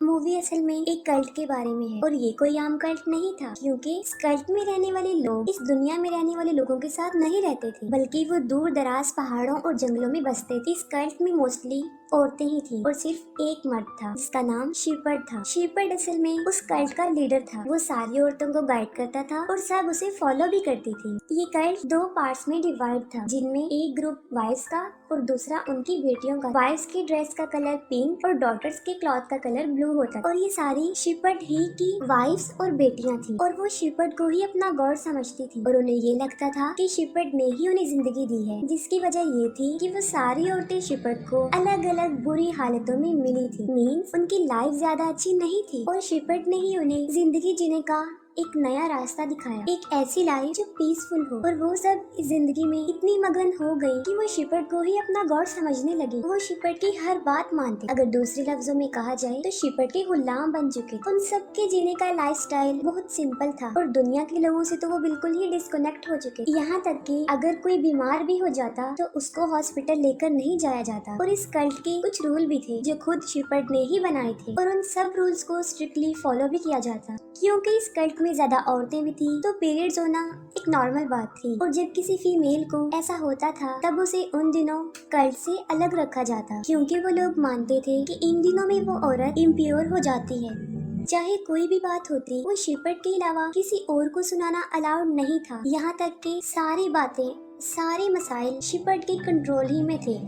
Movie असल में एक कल्ट के बारे में है और ये कोई आम कल्ट नहीं था, क्योंकि इस कल्ट में रहने वाले लोग इस दुनिया में रहने वाले लोगों के साथ नहीं रहते थे, बल्कि वो दूर दराज पहाड़ों और जंगलों में बसते थे। इस कल्ट में मोस्टली औरतें ही थी और सिर्फ एक मर्द था जिसका नाम शीपर्ड था। शीपर्ड असल में उस कल्ट का लीडर था। वो सारी औरतों को गाइड करता था और सब उसे फॉलो भी करती थी। ये कल्ट दो पार्ट्स में डिवाइड था, जिनमें एक ग्रुप वाइफ्स का और दूसरा उनकी बेटियों का। वाइफ्स की ड्रेस का कलर पिंक और डॉटर्स के क्लॉथ का कलर ब्लू होता और ये सारी शीपर्ड ही की वाइफ्स और बेटियां थी और वो शीपर्ड को ही अपना गॉड समझती थी और उन्हें ये लगता था कि शीपर्ड ने ही उन्हें जिंदगी दी है, जिसकी वजह ये थी कि वो सारी औरतें शीपर्ड को अलग अलग बुरी हालतों में मिली थी। मीन्स उनकी लाइफ ज्यादा अच्छी नहीं थी और शीपर्ड ने ही उन्हें जिंदगी जीने का एक नया रास्ता दिखाया, एक ऐसी लाइफ जो पीसफुल हो। और वो सब इस जिंदगी में इतनी मगन हो गई कि वो शीपर्ड को ही अपना गॉड समझने लगे। वो शीपर्ड की हर बात मानते। अगर दूसरे लफ्जों में कहा जाए तो शीपर्ड के गुलाम बन चुके। उन सबके जीने का लाइफस्टाइल बहुत सिंपल था और दुनिया के लोगों से तो वो बिल्कुल ही डिस्कनेक्ट हो चुके। यहाँ तक कि अगर कोई बीमार भी हो जाता तो उसको हॉस्पिटल लेकर नहीं जाया जाता। और इस कल्ट के कुछ रूल भी थे जो खुद शीपर्ड ने ही बनाए थे और उन सब रूल्स को स्ट्रिक्टली फॉलो भी किया जाता, क्योंकि इस कल्ट में ज्यादा औरतें भी थी तो पीरियड्स होना एक नॉर्मल बात थी। और जब किसी फीमेल को ऐसा होता था तब उसे उन दिनों कल्ट से अलग रखा जाता, क्योंकि वो लोग मानते थे कि इन दिनों में वो औरत इम्प्योर हो जाती है। चाहे कोई भी बात होती, वो शीपर्ड के अलावा किसी और को सुनाना अलाउड नहीं था। यहाँ तक कि सारी बातें, सारे मसाइल शीपर्ड के कंट्रोल ही में थे।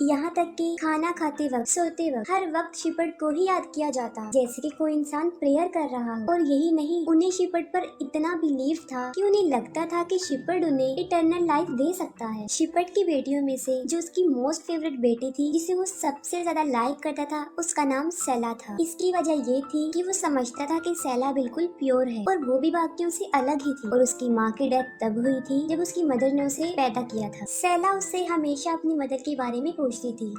यहाँ तक कि खाना खाते वक्त, सोते वक्त हर वक्त शीपर्ड को ही याद किया जाता, जैसे कि कोई इंसान प्रेयर कर रहा हो। और यही नहीं, उन्हें शीपर्ड पर इतना बिलीव था कि उन्हें लगता था कि शीपर्ड उन्हें इटर्नल लाइफ दे सकता है। शीपर्ड की बेटियों में से जो उसकी मोस्ट फेवरेट बेटी थी, जिसे वो सबसे ज्यादा लाइक करता था, उसका नाम सेला था। इसकी वजह ये थी कि वो समझता था कि सेला बिल्कुल प्योर है और वो भी बाकियों से अलग ही थी। और उसकी माँ की डेथ तब हुई थी जब उसकी मदर ने उसे पैदा किया था। सेला उससे हमेशा अपनी मदर के बारे में पूछती थी,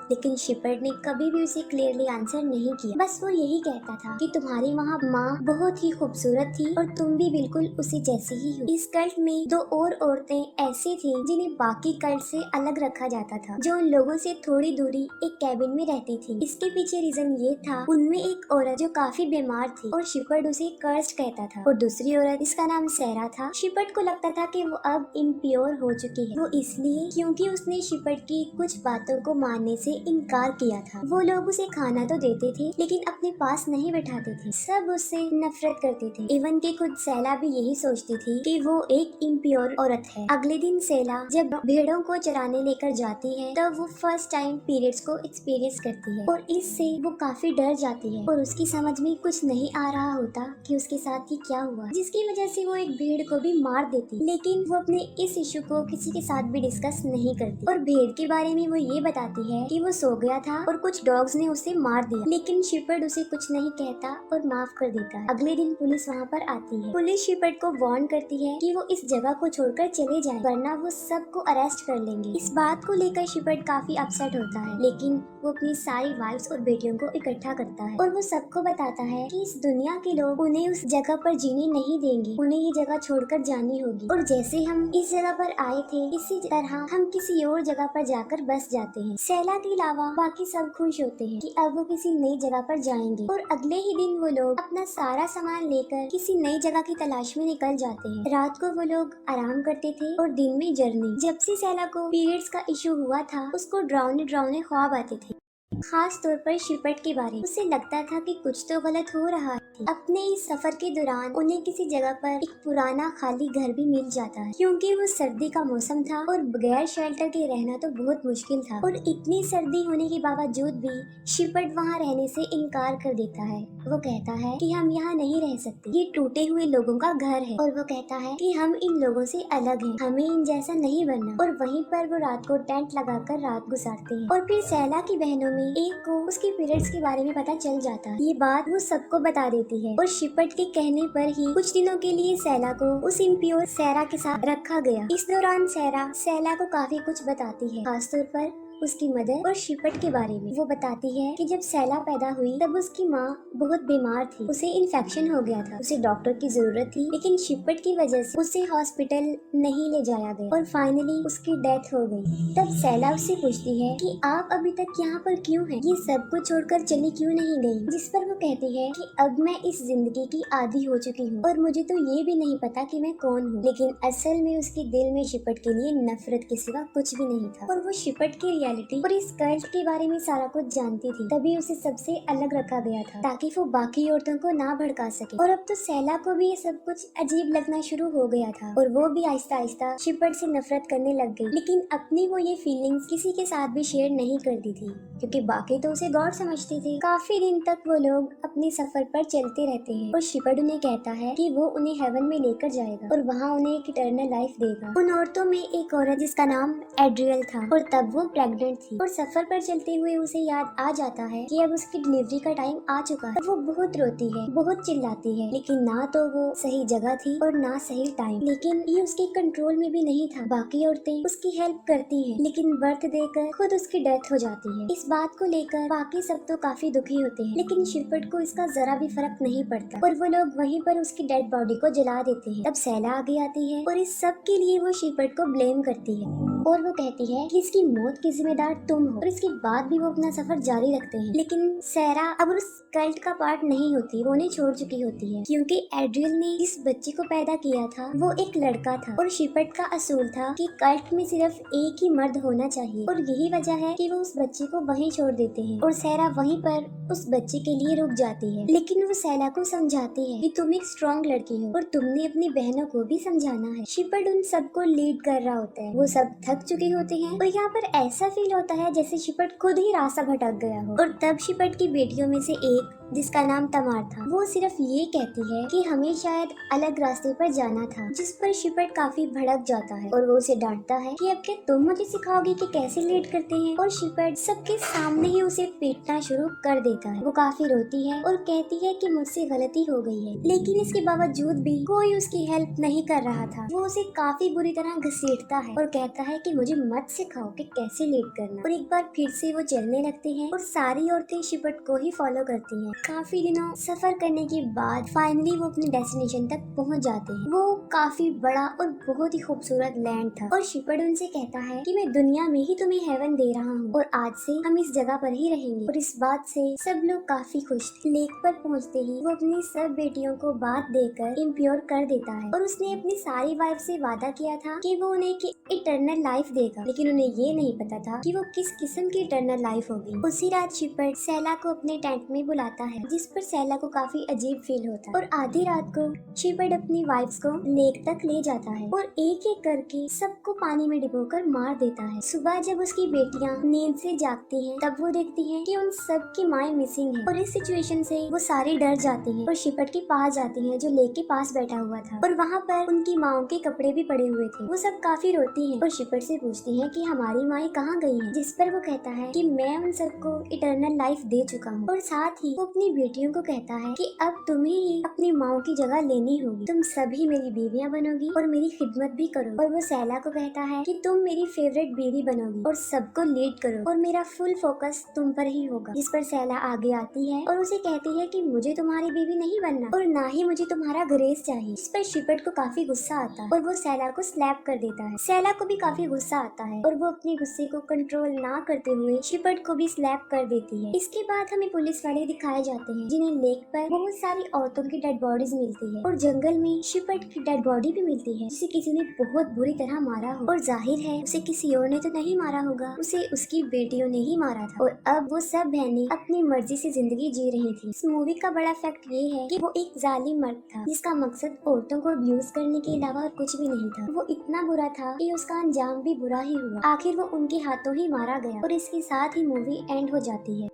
लेकिन शीपर्ड ने कभी भी उसे क्लियरली आंसर नहीं किया। बस वो यही कहता था कि तुम्हारी वहाँ माँ बहुत ही खूबसूरत थी और तुम भी बिल्कुल उसी जैसी ही हो। इस कल्ट में दो और औरतें ऐसी थी जिन्हें बाकी कल्ट से अलग रखा जाता था, जो उन लोगों से थोड़ी दूरी एक कैबिन में रहती थी। इसके पीछे रीजन ये था, उनमें एक औरत जो काफी बीमार थी और शीपर्ड उसे कर्स्ड कहता था, और दूसरी औरत, इसका नाम सेरा था। शीपर्ड को लगता था कि वो अब इम्प्योर हो चुकी है। वो इसलिए क्योंकि उसने शीपर्ड की कुछ बातों को मानने से इनकार किया था। वो लोग उसे खाना तो देते थे लेकिन अपने पास नहीं बैठाते थे। सब उससे नफरत करते थे। इवन कि खुद सेला भी यही सोचती थी कि वो एक इम्प्योर औरत है। अगले दिन सेला जब भेड़ों को चराने लेकर जाती है तब वो फर्स्ट टाइम पीरियड्स को एक्सपीरियंस करती है और इससे वो काफी डर जाती है और उसकी समझ में कुछ नहीं आ रहा होता कि उसके साथ ही क्या हुआ, जिसकी वजह से वो एक भेड़ को भी मार देती। लेकिन वो अपने इस इशू को किसी के साथ भी डिस्कस नहीं करती और भेड़ के बारे में वो ये बताती है कि वो सो गया था और कुछ डॉग्स ने उसे मार दिया, लेकिन शीपर्ड उसे कुछ नहीं कहता और माफ कर देता है। अगले दिन पुलिस वहाँ पर आती है। पुलिस शीपर्ड को वार्न करती है कि वो इस जगह को छोड़कर चले जाएं, वरना वो सबको अरेस्ट कर लेंगे। इस बात को लेकर शीपर्ड काफी अपसेट होता है, लेकिन वो अपनी सारी वाइफ्स और बेटियों को इकट्ठा करता है और वो सबको बताता है कि इस दुनिया के लोग उन्हें उस जगह पर जीने नहीं देंगे, उन्हें ये जगह छोड़कर जानी होगी। और जैसे हम इस जगह पर आए थे, इसी तरह हम किसी और जगह पर जाकर बस जाते हैं। सेला के अलावा बाकी सब खुश होते हैं कि अब वो किसी नई जगह पर जाएंगे और अगले ही दिन वो लोग अपना सारा सामान लेकर किसी नई जगह की तलाश में निकल जाते हैं। रात को वो लोग आराम करते थे और दिन में जर्नी। जब से सेला को पीरियड्स का इशू हुआ था, उसको डरावने डरावने ख्वाब आते थे, खास तौर पर शीपर्ड के बारे में। उसे लगता था कि कुछ तो गलत हो रहा है। अपने इस सफर के दौरान उन्हें किसी जगह पर एक पुराना खाली घर भी मिल जाता है, क्योंकि वो सर्दी का मौसम था और बगैर शेल्टर के रहना तो बहुत मुश्किल था। और इतनी सर्दी होने के बावजूद भी शीपर्ड वहाँ रहने से इनकार कर देता है। वो कहता है कि हम यहाँ नहीं रह सकते, ये टूटे हुए लोगों का घर है। और वो कहता है कि हम इन लोगों से अलग हैं, हमें इन जैसा नहीं बनना। और वहीं पर वो रात को टेंट लगाकर रात गुजारते हैं। और फिर सेला की बहनों में एक को उसके पीरियड्स के बारे में पता चल जाता है। ये बात वो सबको बता देती है और शीपर्ड के कहने पर ही कुछ दिनों के लिए सेला को उस इम्प्योर सेरा के साथ रखा गया। इस दौरान सेरा सेला को काफी कुछ बताती है, खासतौर पर उसकी मदर और शिपट के बारे में। वो बताती है कि जब सैला पैदा हुई तब उसकी माँ बहुत बीमार थी, उसे इन्फेक्शन हो गया था, उसे डॉक्टर की जरूरत थी, लेकिन शिपट की वजह से उसे हॉस्पिटल नहीं ले जाया गया और फाइनली उसकी डेथ हो गई। तब सैला उससे पूछती है कि आप अभी तक यहाँ पर क्यों हैं? ये सब कुछ छोड़कर चली क्यों नहीं गई? जिस पर वो कहती है कि अब मैं इस जिंदगी की आदी हो चुकी हूँ और मुझे तो ये भी नहीं पता कि मैं कौन हूँ। लेकिन असल में उसके दिल में शिपट के लिए नफरत के सिवा कुछ भी नहीं था और वो शिपट की रियलिटी और इस कल्ट के बारे में सारा कुछ जानती थी, तभी उसे सबसे अलग रखा गया था ताकि वो बाकी औरतों को ना भड़का सके। और अब तो सैला को भी ये सब कुछ अजीब लगना शुरू हो गया था और वो भी आहिस्ता आहिस्ता शिपट से नफरत करने लग गई, लेकिन अपनी वो ये फीलिंग्स किसी के साथ भी शेयर नहीं करती थी क्योंकि बाकी तो उसे गॉड समझते थे। काफी दिन तक वो लोग अपने सफर पर चलते रहते हैं और शिपट उन्हें कहता है कि वो उन्हें हेवन में लेकर जाएगा और वहाँ उन्हें एक इटर्नल लाइफ देगा। उन औरतों में एक औरत जिसका नाम एड्रियल था और तब वो प्रेग्नेंट थी और सफर पर चलते हुए उसे याद आ जाता है कि अब उसकी डिलीवरी का टाइम आ चुका है। वो बहुत रोती है, बहुत चिल्लाती है, लेकिन ना तो वो सही जगह थी और ना सही टाइम। लेकिन ये उसके कंट्रोल में भी नहीं था। बाकी औरतें उसकी हेल्प करती हैं, लेकिन बर्थ देकर खुद उसकी डेथ हो जाती है। इस बात को लेकर बाकी सब तो काफी दुखी होते हैं, लेकिन शिपट को इसका जरा भी फर्क नहीं पड़ता और वो लोग वहीं पर उसकी डेड बॉडी को जला देते हैं। तब सैला आगे आती है और इस सब के लिए वो शिपट को ब्लेम करती है और वो कहती है कि इसकी मौत की जिम्मेदार तुम हो और इसके बाद भी वो अपना सफर जारी रखते हैं। लेकिन सैरा अब उस कल्ट का पार्ट नहीं होती, वो उन्हें छोड़ चुकी होती है क्योंकि एड्रियल ने जिस बच्चे को पैदा किया था वो एक लड़का था और शिपट का असूल था कि कल्ट में सिर्फ एक ही मर्द होना चाहिए और यही वजह है कि वो उस बच्चे को वहीं छोड़ देते हैं और सैरा वहीं पर उस बच्चे के लिए रुक जाती है। लेकिन वो सैला को समझाती है कि तुम एक स्ट्रॉन्ग लड़की हो और तुमने अपनी बहनों को भी समझाना है। शिपट उन सबको लीड कर रहा होता है, वो सब थक चुके होते हैं और यहाँ पर ऐसा फील होता है जैसे शिपट खुद ही रास्ता भटक गया हो। और तब शिपट की बेटियों में से एक जिसका नाम तमार था, वो सिर्फ ये कहती है कि हमें शायद अलग रास्ते पर जाना था, जिस पर शिपट काफी भड़क जाता है और वो उसे डांटता है कि अब क्या तुम मुझे सिखाओगे कि कैसे लीड करते हैं। और शिपट सबके सामने ही उसे पीटना शुरू कर देता है। वो काफी रोती है और कहती है कि मुझसे गलती हो गई है, लेकिन इसके बावजूद भी कोई उसकी हेल्प नहीं कर रहा था। वो उसे काफी बुरी तरह घसीटता है और कहता है कि मुझे मत सिखाओ कि कैसे लीड करना। और एक बार फिर से वो चलने लगते हैं और सारी औरतें शिपट को ही फॉलो करती हैं। काफी दिनों सफर करने के बाद फाइनली वो अपने डेस्टिनेशन तक पहुंच जाते हैं। वो काफी बड़ा और बहुत ही खूबसूरत लैंड था और शिपट उनसे कहता है कि मैं दुनिया में ही तुम्हें हेवन दे रहा हूँ और आज से हम इस जगह पर ही रहेंगे। और इस बात से सब लोग काफी खुश थे। लेक पर पहुँचते ही वो अपनी सब बेटियों को बात देकर इम्प्योर कर देता है और उसने अपनी सारी वाइफ से वादा किया था कि वो उन्हें इटर्नल लाइफ देगा, लेकिन उन्हें ये नहीं पता था कि वो किस किस्म की इटर्नल लाइफ होगी। उसी रात शिपट सैला को अपने टेंट में बुलाता है, जिस पर सैला को काफी अजीब फील होता है और आधी रात को शिपट अपनी वाइफ्स को लेक तक ले जाता है और एक एक करके सबको पानी में डुबोकर मार देता है। सुबह जब उसकी बेटियां नींद से जागती हैं, तब वो देखती हैं कि उन सब की माएं मिसिंग हैं और इस सिचुएशन से वो सारी डर जाती हैं और शिपट के पास जाती हैं जो लेक के पास बैठा हुआ था और वहाँ पर उनकी माओ के कपड़े भी पड़े हुए थे। वो सब काफी रोती हैं और शिपट से पूछती हैं कि हमारी माएं कहाँ गई हैं, जिस पर वो कहता है कि मैं उन सबको इटर्नल लाइफ दे चुका हूँ। और साथ ही वो अपनी बेटियों को कहता है कि अब तुम्हें ही अपनी माओ की जगह लेनी होगी, तुम सभी मेरी बीवियां बनोगी और मेरी खिदमत भी करो। और वो सैला को कहता है कि तुम मेरी फेवरेट बीवी बनोगी और सबको लीड करो और मेरा फुल फोकस तुम पर ही होगा। जिस पर सैला आगे आती है और उसे कहती है कि मुझे तुम्हारी बीवी नहीं बनना और ना ही मुझे तुम्हारा ग्रेस चाहिए। इस पर शिपट को काफी गुस्सा आता है और वो सैला को स्लैप कर देता है। सैला को भी काफी गुस्सा आता है और वो अपने गुस्से को कंट्रोल ना करते हुए शिपट को भी स्लैप कर देती है। इसके बाद हमें पुलिस वाले दिखाए जाते हैं जिन्हें लेक पर बहुत सारी औरतों की डेड बॉडीज मिलती है और जंगल में शिपट की डेड बॉडी भी मिलती है जिसे किसी ने बहुत बुरी तरह मारा हो और जाहिर है उसे किसी और ने तो नहीं मारा होगा, उसे उसकी बेटियों ने ही मारा था। और अब वो सब बहनें अपनी मर्जी से जिंदगी जी रही थी। इस मूवी का बड़ा फैक्ट ये है कि वो एक जालिम मर्द था जिसका मकसद औरतों को अब्यूज करने के अलावा और कुछ भी नहीं था। वो इतना बुरा था कि उसका अंजाम भी बुरा ही हुआ। आखिर वो उनके हाथों ही मारा गया और इसके साथ ही मूवी एंड हो जाती है।